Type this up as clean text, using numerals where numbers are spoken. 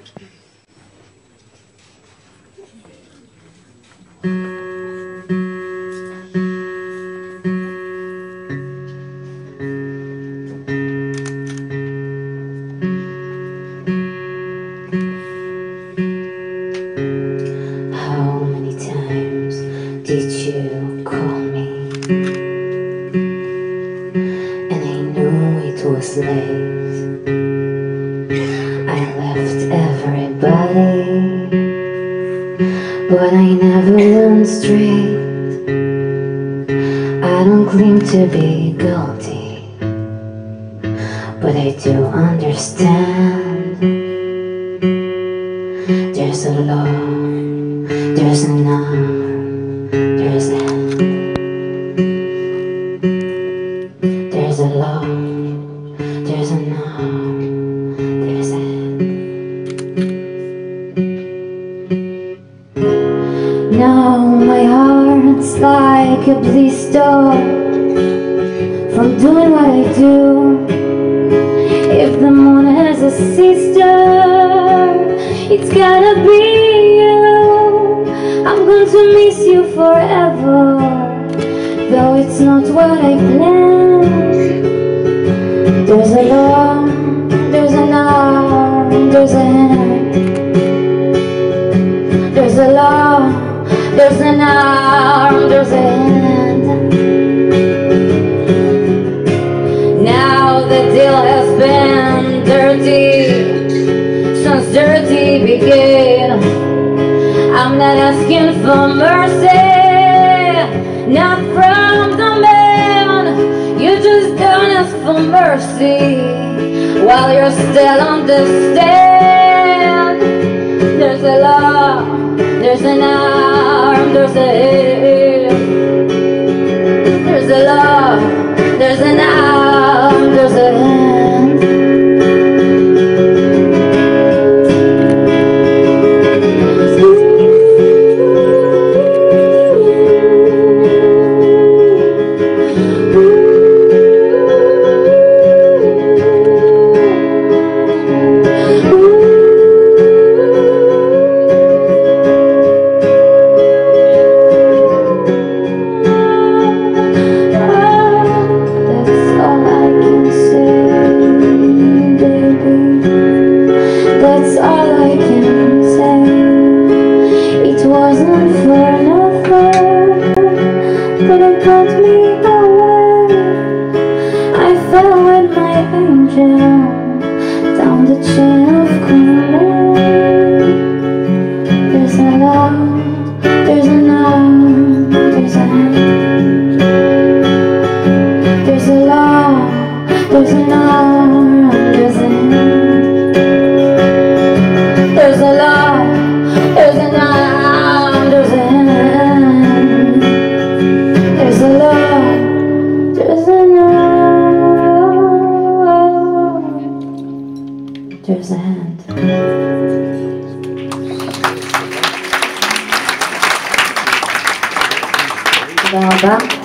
How many times did you call me? And I knew it was late. I left everybody, but I never went straight. I don't claim to be guilty, but I do understand. There's a law, there's an arm, there's a hand. There's a law, there's an arm, there's a hand. Now my heart's like a blister from doing what I do. If the moon has a sister, it's gotta be you. I'm going to miss you forever, though it's not what I planned. There's a law, there's an arm, there's a hand. There's a law, there's an arm, there's a hand. Now the deal has been dirty since dirty began. I'm not asking for mercy, not from the man. You just don't ask for mercy while you're still on the stand. There's a law, there's an arm, there's a head. There's a law, there's an arm, there's a hand. But it got me away. I fell with my angel down the chain of Queen. There's a law, there's an arm, there's a hand. There's a law, there's an arm, there's a hand. There's a law, there's an arm, there's a hand. There's a law, there's an arm, there's a hand. תודה רבה.